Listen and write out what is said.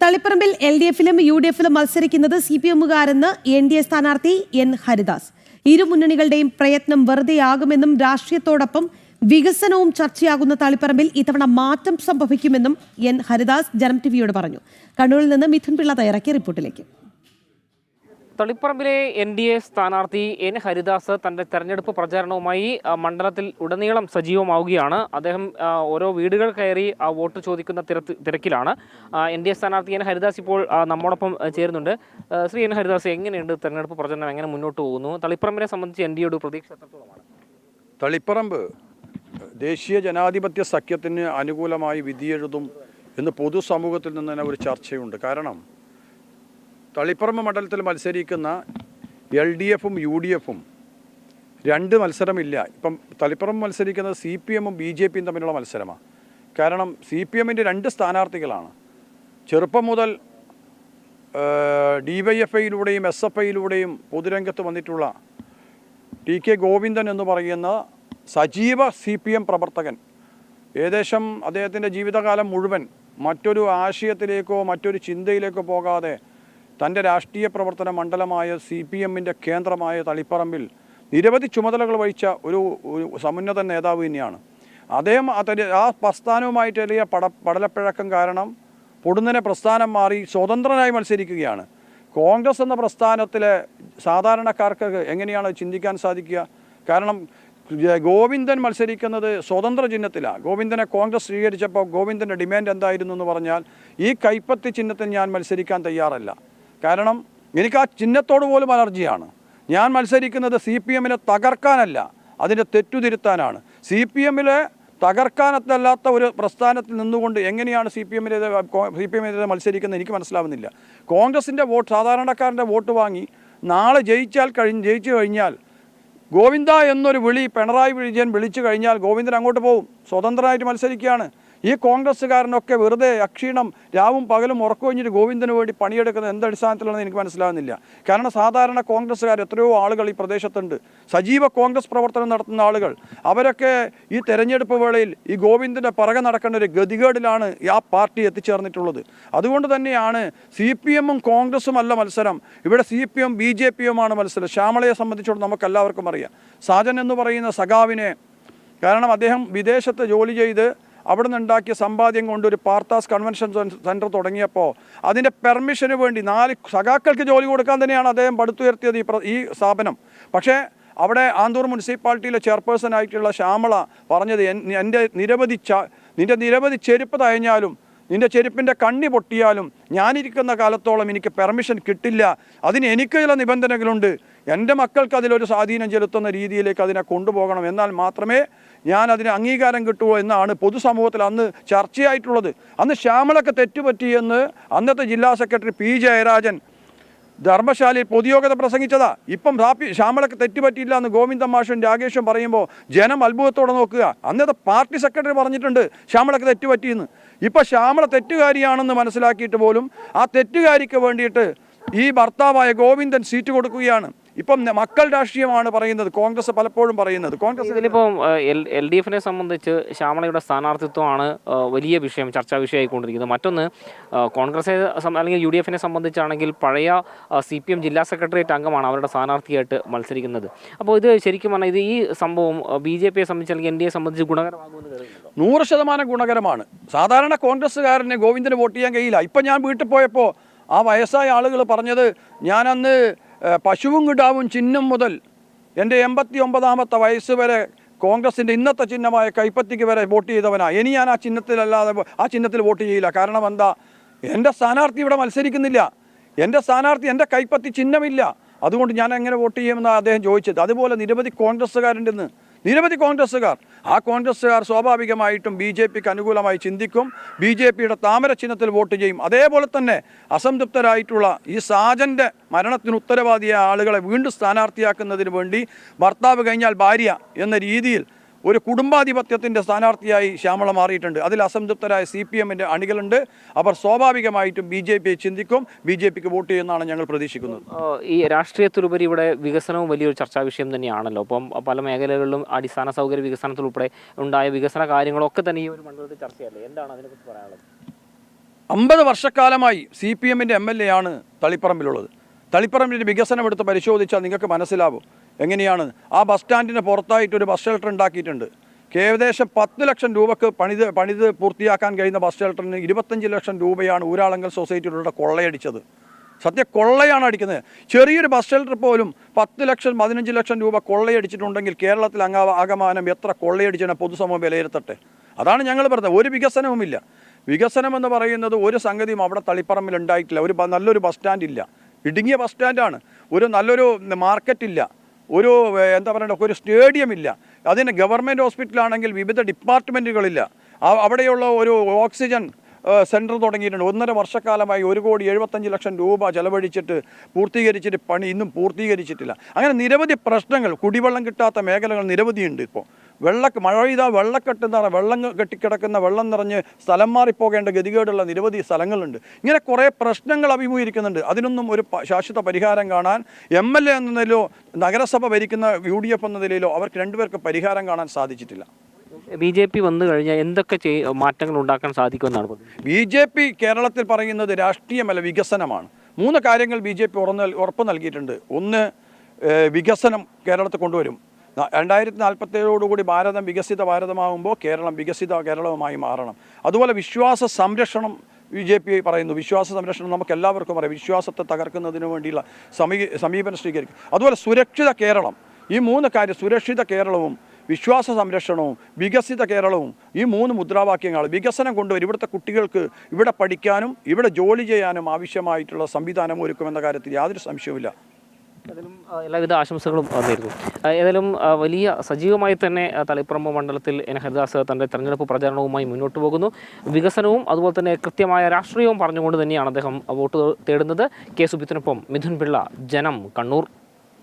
തളിപ്പറമ്പിൽ LDF-ലും UDF-ലും മത്സരിക്കുന്നത് CPM-കാരെന്ന് NDA സ്ഥാനാർത്ഥി N Haridas. ഇരു മുന്നണികളുടെയും പ്രയത്നം വെറുതെയാകുമെന്നും രാഷ്ട്രീയത്തോടൊപ്പം വികസനവും ചർച്ചയാകുന്ന തളിപ്പറമ്പിൽ ഇത്തവണ മാറ്റം സംഭവിക്കുമെന്നും N ഹരിദാസ് ജനം ടിവിയോട് പറഞ്ഞു. കണ്ണൂരിൽ നിന്ന് മിഥുൻ പിള്ള തയ്യാറാക്കിയ റിപ്പോർട്ടിലേക്ക്. തളിപ്പറമ്പിലെ NDA സ്ഥാനാർത്ഥി N ഹരിദാസ് തൻ്റെ തെരഞ്ഞെടുപ്പ് പ്രചാരണവുമായി മണ്ഡലത്തിൽ ഉടനീളം സജീവമാവുകയാണ്. അദ്ദേഹം ഓരോ വീടുകൾ കയറി വോട്ട് ചോദിക്കുന്ന തിരക്കിലാണ്. NDA സ്ഥാനാർത്ഥി N ഹരിദാസ് ഇപ്പോൾ നമ്മോടൊപ്പം ചേരുന്നുണ്ട്. ശ്രീ N ഹരിദാസ്, എങ്ങനെയുണ്ട് തെരഞ്ഞെടുപ്പ് പ്രചരണം, എങ്ങനെ മുന്നോട്ട് പോകുന്നു? തളിപ്പറമ്പിനെ സംബന്ധിച്ച് NDAയുടെ പ്രതീക്ഷ എത്രത്തോളമാണ്? തളിപ്പറമ്പ് ദേശീയ ജനാധിപത്യ സഖ്യത്തിന് അനുകൂലമായി വിധിയെഴുതും എന്ന് പൊതുസമൂഹത്തിൽ നിന്ന് തന്നെ ഒരു ചർച്ചയുണ്ട്. കാരണം തളിപ്പറമ്പ് മണ്ഡലത്തിൽ മത്സരിക്കുന്ന LDF-ഉം UDF-ഉം രണ്ട് മത്സരമില്ല. ഇപ്പം തളിപ്പറമ്പ് മത്സരിക്കുന്നത് CPM-ഉം BJP-യും തമ്മിലുള്ള മത്സരമാണ്. കാരണം CPM-ൻ്റെ രണ്ട് സ്ഥാനാർത്ഥികളാണ്. ചെറുപ്പം മുതൽ DYFI-യിലൂടെയും SFI-യിലൂടെയും പൊതുരംഗത്ത് വന്നിട്ടുള്ള TK ഗോവിന്ദൻ എന്ന് പറയുന്ന സജീവ CPM പ്രവർത്തകൻ. ഏകദേശം അദ്ദേഹത്തിൻ്റെ ജീവിതകാലം മുഴുവൻ മറ്റൊരു ആശയത്തിലേക്കോ മറ്റൊരു ചിന്തയിലേക്കോ പോകാതെ തൻ്റെ രാഷ്ട്രീയ പ്രവർത്തന മണ്ഡലമായ CPM-ൻ്റെ കേന്ദ്രമായ തളിപ്പറമ്പിൽ നിരവധി ചുമതലകൾ വഹിച്ച ഒരു സമുന്നത നേതാവ് തന്നെയാണ് അദ്ദേഹം. ആ പ്രസ്ഥാനവുമായിട്ട് വലിയ പടലപ്പിഴക്കം കാരണം പൊടുന്നനെ പ്രസ്ഥാനം മാറി സ്വതന്ത്രനായി മത്സരിക്കുകയാണ്. കോൺഗ്രസ് എന്ന പ്രസ്ഥാനത്തിലെ സാധാരണക്കാർക്ക് എങ്ങനെയാണ് ചിന്തിക്കാൻ സാധിക്കുക? കാരണം ഗോവിന്ദൻ മത്സരിക്കുന്നത് സ്വതന്ത്ര ചിഹ്നത്തിലാണ്. ഗോവിന്ദനെ കോൺഗ്രസ് സ്വീകരിച്ചപ്പോൾ ഗോവിന്ദൻ്റെ ഡിമാൻഡ് എന്തായിരുന്നു എന്ന് പറഞ്ഞാൽ, ഈ കൈപ്പത്തി ചിഹ്നത്തിൽ ഞാൻ മത്സരിക്കാൻ തയ്യാറല്ല. കാരണം എനിക്ക് ആ ചിഹ്നത്തോട് പോലും അലർജിയാണ്. ഞാൻ മത്സരിക്കുന്നത് CPM-നെ തകർക്കാനല്ല, അതിൻ്റെ തെറ്റുതിരുത്താനാണ്. CPM-ലെ തകർക്കാനല്ലാത്ത ഒരു പ്രസ്ഥാനത്തിൽ നിന്നുകൊണ്ട് എങ്ങനെയാണ് CPM-നെതിരെ മത്സരിക്കുന്നത് എനിക്ക് മനസ്സിലാവുന്നില്ല. കോൺഗ്രസിൻ്റെ വോട്ട്, സാധാരണക്കാരൻ്റെ വോട്ട് വാങ്ങി നാളെ ജയിച്ചു കഴിഞ്ഞാൽ ഗോവിന്ദ എന്നൊരു വിളി പിണറായി വിജയൻ വിളിച്ചു കഴിഞ്ഞാൽ ഗോവിന്ദൻ അങ്ങോട്ട് പോകും, സ്വതന്ത്രമായിട്ട് മത്സരിക്കുകയാണ്. ഈ കോൺഗ്രസ്സുകാരനൊക്കെ വെറുതെ അക്ഷീണം രാവും പകലും ഉറക്കൊഴിഞ്ഞിട്ട് ഗോവിന്ദന് വേണ്ടി പണിയെടുക്കുന്നത് എന്തടിസ്ഥാനത്തിലാണെന്ന് എനിക്ക് മനസ്സിലാകുന്നില്ല. കാരണം സാധാരണ കോൺഗ്രസ്സുകാർ എത്രയോ ആളുകൾ ഈ പ്രദേശത്തുണ്ട്, സജീവ കോൺഗ്രസ് പ്രവർത്തനം നടത്തുന്ന ആളുകൾ. അവരൊക്കെ ഈ തെരഞ്ഞെടുപ്പ് വേളയിൽ ഈ ഗോവിന്ദൻ്റെ പിറകെ നടക്കേണ്ട ഒരു ഗതികേടിലാണ് ആ പാർട്ടി എത്തിച്ചേർന്നിട്ടുള്ളത്. അതുകൊണ്ട് തന്നെയാണ് CPM-ഉം കോൺഗ്രസും അല്ല മത്സരം, ഇവിടെ CPM BJP-യുമാണ് മത്സരം. ശ്യാമളയെ സംബന്ധിച്ചോളം നമുക്കെല്ലാവർക്കും അറിയാം. സാജൻ എന്ന് പറയുന്ന സഖാവിനെ, കാരണം അദ്ദേഹം വിദേശത്ത് ജോലി ചെയ്ത് അവിടെ നിന്നുണ്ടാക്കിയ സമ്പാദ്യം കൊണ്ട് ഒരു പാർത്താസ് കൺവെൻഷൻ സെൻറ്റർ തുടങ്ങിയപ്പോൾ അതിൻ്റെ പെർമിഷന് വേണ്ടി 4 സഖാക്കൾക്ക് ജോലി കൊടുക്കാൻ തന്നെയാണ് അദ്ദേഹം പടുത്തുയർത്തിയത് ഈ സ്ഥാപനം. പക്ഷേ അവിടെ ആന്തൂർ മുനിസിപ്പാലിറ്റിയിലെ ചെയർപേഴ്സൺ ആയിട്ടുള്ള ശ്യാമള പറഞ്ഞത്, നിൻ്റെ നിരവധി ചെരുപ്പ് തയഞ്ഞാലും നിൻ്റെ ചെരുപ്പിൻ്റെ കണ്ണി പൊട്ടിയാലും ഞാനിരിക്കുന്ന കാലത്തോളം എനിക്ക് പെർമിഷൻ കിട്ടില്ല, അതിന് എനിക്ക് ചില നിബന്ധനകളുണ്ട്, എൻ്റെ മക്കൾക്ക് അതിലൊരു സ്വാധീനം ചെലുത്തുന്ന രീതിയിലേക്ക് അതിനെ കൊണ്ടുപോകണം, എന്നാൽ മാത്രമേ ഞാൻ അതിന് അംഗീകാരം കിട്ടുമോ എന്നാണ് പൊതുസമൂഹത്തിൽ അന്ന് ചർച്ചയായിട്ടുള്ളത്. അന്ന് ശ്യാമളക്ക് തെറ്റുപറ്റിയെന്ന് അന്നത്തെ ജില്ലാ സെക്രട്ടറി P ജയരാജൻ ധർമ്മശാലയിൽ പൊതുയോഗത പ്രസംഗിച്ചതാ. ഇപ്പം ശ്യാമളക്ക് തെറ്റുപറ്റിയില്ല എന്ന് ഗോവിന്ദൻ മാഷും രാകേഷും പറയുമ്പോൾ ജനം അത്ഭുതത്തോടെ നോക്കുക. അന്നത്തെ പാർട്ടി സെക്രട്ടറി പറഞ്ഞിട്ടുണ്ട് ശ്യാമളക്ക് തെറ്റുപറ്റിയെന്ന്. ഇപ്പം ശ്യാമള തെറ്റുകാരിയാണെന്ന് മനസ്സിലാക്കിയിട്ട് പോലും ആ തെറ്റുകാരിക്ക് വേണ്ടിയിട്ട് ഈ ഭർത്താവായ ഗോവിന്ദൻ സീറ്റ് കൊടുക്കുകയാണ്. ഇപ്പം മക്കൾ രാഷ്ട്രീയമാണ് പറയുന്നത് കോൺഗ്രസ് പലപ്പോഴും പറയുന്നത്. കോൺഗ്രസ് ഇതിലിപ്പം LDF-നെ സംബന്ധിച്ച് ശ്യാമളയുടെ സ്ഥാനാർത്ഥിത്വമാണ് വലിയ വിഷയം, ചർച്ചാ വിഷയമായിക്കൊണ്ടിരിക്കുന്നത്. മറ്റൊന്ന് കോൺഗ്രസ് അല്ലെങ്കിൽ UDF-നെ സംബന്ധിച്ചാണെങ്കിൽ പഴയ CPM ജില്ലാ സെക്രട്ടേറിയറ്റ് അംഗമാണ് അവരുടെ സ്ഥാനാർത്ഥിയായിട്ട് മത്സരിക്കുന്നത്. അപ്പോൾ ഇത് ശരിക്കും പറഞ്ഞാൽ ഇത് ഈ സംഭവം BJP-യെ സംബന്ധിച്ച് അല്ലെങ്കിൽ NDA-യെ സംബന്ധിച്ച് ഗുണകരമാകുമെന്ന് കരുതുന്നുണ്ടോ? 100% ഗുണകരമാണ്. സാധാരണ കോൺഗ്രസ്സുകാരന് ഗോവിന്ദന് വോട്ട് ചെയ്യാൻ കഴിയില്ല. ഇപ്പം ഞാൻ വീട്ടിൽ പോയപ്പോൾ ആ വയസ്സായ ആളുകൾ പറഞ്ഞത്, ഞാനന്ന് പശുവും കിടാവും ചിഹ്നം മുതൽ എൻ്റെ 89ാമത്തെ വയസ്സ് വരെ കോൺഗ്രസിൻ്റെ ഇന്നത്തെ ചിഹ്നമായ കൈപ്പത്തിക്ക് വരെ വോട്ട് ചെയ്തവനാണ്. ഇനി ഞാൻ ആ ചിഹ്നത്തിൽ വോട്ട് ചെയ്യില്ല. കാരണം എന്താ, എൻ്റെ സ്ഥാനാർത്ഥി ഇവിടെ മത്സരിക്കുന്നില്ല, എൻ്റെ സ്ഥാനാർത്ഥി എൻ്റെ കൈപ്പത്തി ചിഹ്നമില്ല, അതുകൊണ്ട് ഞാൻ എങ്ങനെ വോട്ട് ചെയ്യുമെന്നാണ് അദ്ദേഹം ചോദിച്ചത്. അതുപോലെ നിരവധി കോൺഗ്രസ്സുകാരുണ്ടെന്ന്, നിരവധി കോൺഗ്രസ്സുകാർ. ആ കോൺഗ്രസ്സുകാർ സ്വാഭാവികമായിട്ടും BJP-ക്ക് അനുകൂലമായി ചിന്തിക്കും, BJP-യുടെ താമര ചിഹ്നത്തിൽ വോട്ട് ചെയ്യും. അതേപോലെ തന്നെ അസംതൃപ്തരായിട്ടുള്ള ഈ സാജൻ്റെ മരണത്തിന് ഉത്തരവാദിയായ ആളുകളെ വീണ്ടും സ്ഥാനാർത്ഥിയാക്കുന്നതിന് വേണ്ടി ഭർത്താവ് കഴിഞ്ഞാൽ ഭാര്യ എന്ന രീതിയിൽ ഒരു കുടുംബാധിപത്യത്തിൻ്റെ സ്ഥാനാർത്ഥിയായി ശ്യാമള മാറിയിട്ടുണ്ട്. അതിൽ അസംതൃപ്തരായ CPM-ൻ്റെ അണികളുണ്ട്. അവർ സ്വാഭാവികമായിട്ടും BJP-യെ ചിന്തിക്കും, BJP-ക്ക് വോട്ട് ചെയ്യുമെന്നാണ് ഞങ്ങൾ പ്രതീക്ഷിക്കുന്നത്. ഈ രാഷ്ട്രീയത്തിലുപരി ഇവിടെ വികസനവും വലിയൊരു ചർച്ചാ വിഷയം തന്നെയാണല്ലോ. അപ്പം പല മേഖലകളിലും അടിസ്ഥാന സൗകര്യ വികസനത്തിലുൾപ്പെടെ ഉണ്ടായ വികസന കാര്യങ്ങളൊക്കെ തന്നെ ഈ ഒരു മണ്ഡലത്തിൽ ചർച്ചയല്ലേ? എന്താണ് അതിനെക്കുറിച്ച് പറയാനുള്ളത്? 50 വർഷക്കാലമായി CPM-ൻ്റെ MLA ആണ് തളിപ്പറമ്പിലുള്ളത്. തളിപ്പറമ്പിൻ്റെ വികസനം എടുത്ത് പരിശോധിച്ചാൽ നിങ്ങൾക്ക് മനസ്സിലാവും എങ്ങനെയാണ്. ആ ബസ് സ്റ്റാൻഡിന് പുറത്തായിട്ടൊരു ബസ് ഷെൽട്ടർ ഉണ്ടാക്കിയിട്ടുണ്ട്. ഏകദേശം 10 ലക്ഷം രൂപക്ക് പണിത് പൂർത്തിയാക്കാൻ കഴിയുന്ന ബസ് ഷെൽട്ടറിന് 25 ലക്ഷം രൂപയാണ് ഊരാളങ്കൽ സൊസൈറ്റിയിലൂടെ കൊള്ളയടിച്ചത്. സത്യം കൊള്ളയാണ് അടിക്കുന്നത്. ചെറിയൊരു ബസ് ഷെൽട്ടർ പോലും 10 ലക്ഷം 15 ലക്ഷം രൂപ കൊള്ളയടിച്ചിട്ടുണ്ടെങ്കിൽ കേരളത്തിൽ ആകമാനം എത്ര കൊള്ളയടിച്ചാണ് പൊതുസമൂഹം വിലയിരുത്തട്ടെ. അതാണ് ഞങ്ങൾ പറഞ്ഞത്. ഒരു വികസനവുമില്ല. വികസനം എന്ന് പറയുന്നത് ഒരു സംഗതിയും അവിടെ തളിപ്പറമ്പിൽ ഉണ്ടായിട്ടില്ല. നല്ലൊരു ബസ് സ്റ്റാൻഡ് ഇല്ല, ഇടുങ്ങിയ ബസ് സ്റ്റാൻഡാണ്. ഒരു നല്ലൊരു മാർക്കറ്റില്ല, ഒരു എന്താ പറയുക, ഒരു സ്റ്റേഡിയം ഇല്ല. അതിന് ഗവൺമെൻറ് ഹോസ്പിറ്റലാണെങ്കിൽ വിവിധ ഡിപ്പാർട്ട്മെൻറ്റുകളില്ല. അവിടെയുള്ള ഒരു ഓക്സിജൻ സെൻറ്റർ തുടങ്ങിയിട്ടുണ്ട്. 1.5 വർഷക്കാലമായി 1,75,00,000 രൂപ ചെലവഴിച്ചിട്ട് പൂർത്തീകരിച്ചിട്ട് പണി ഇന്നും പൂർത്തീകരിച്ചിട്ടില്ല. അങ്ങനെ നിരവധി പ്രശ്നങ്ങൾ, കുടിവെള്ളം കിട്ടാത്ത മേഖലകൾ നിരവധിയുണ്ട്. ഇപ്പോൾ മഴ പെയ്താൽ വെള്ളം കെട്ടിക്കിടക്കുന്ന വെള്ളം നിറഞ്ഞ് സ്ഥലം മാറിപ്പോകേണ്ട ഗതികേടുള്ള നിരവധി സ്ഥലങ്ങളുണ്ട്. ഇങ്ങനെ കുറേ പ്രശ്നങ്ങൾ അഭിമുഖീകരിക്കുന്നുണ്ട്. അതിനൊന്നും ഒരു ശാശ്വത പരിഹാരം കാണാൻ MLA എന്ന നിലയിലോ നഗരസഭ ഭരിക്കുന്ന UDF എന്ന നിലയിലോ അവർക്ക് രണ്ടുപേർക്ക് പരിഹാരം കാണാൻ സാധിച്ചിട്ടില്ല. BJP വന്നു കഴിഞ്ഞാൽ എന്തൊക്കെ മാറ്റങ്ങൾ ഉണ്ടാക്കാൻ സാധിക്കുമെന്നാണ് BJP കേരളത്തിൽ പറയുന്നത് രാഷ്ട്രീയമല്ല, വികസനമാണ്. 3 കാര്യങ്ങൾ BJP ഉറപ്പ് നൽകിയിട്ടുണ്ട്. ഒന്ന്, വികസനം കേരളത്തിൽ കൊണ്ടുവരും. 2047 ഭാരതം വികസിത ഭാരതമാകുമ്പോൾ കേരളം വികസിത കേരളവുമായി മാറണം. അതുപോലെ വിശ്വാസ സംരക്ഷണം BJP പറയുന്നു. വിശ്വാസ സംരക്ഷണം നമുക്ക് എല്ലാവർക്കും അറിയാം. വിശ്വാസത്തെ തകർക്കുന്നതിന് വേണ്ടിയുള്ള സമീപനം സ്വീകരിക്കും. അതുപോലെ സുരക്ഷിത കേരളം. ഈ 3 കാര്യം, സുരക്ഷിത കേരളവും വിശ്വാസ സംരക്ഷണവും വികസിത കേരളവും, ഈ 3 മുദ്രാവാക്യങ്ങൾ വികസനം കൊണ്ടുവരും. ഇവിടുത്തെ കുട്ടികൾക്ക് ഇവിടെ പഠിക്കാനും ഇവിടെ ജോലി ചെയ്യാനും ആവശ്യമായിട്ടുള്ള സംവിധാനം ഒരുക്കുമെന്ന കാര്യത്തിൽ യാതൊരു സംശയവുമില്ല. ഏതായാലും എല്ലാവിധ ആശംസകളും നേരുന്നു. ഏതായാലും വലിയ സജീവമായി തന്നെ തളിപ്പറമ്പ് മണ്ഡലത്തിൽ N. ഹരിദാസ് തൻ്റെ തെരഞ്ഞെടുപ്പ് പ്രചാരണവുമായി മുന്നോട്ട് പോകുന്നു. വികസനവും അതുപോലെ തന്നെ കൃത്യമായ രാഷ്ട്രീയവും പറഞ്ഞുകൊണ്ട് തന്നെയാണ് അദ്ദേഹം വോട്ട് തേടുന്നത്. K. സുബിത്തിനൊപ്പം മിഥുൻ പിള്ള, ജനം, കണ്ണൂർ.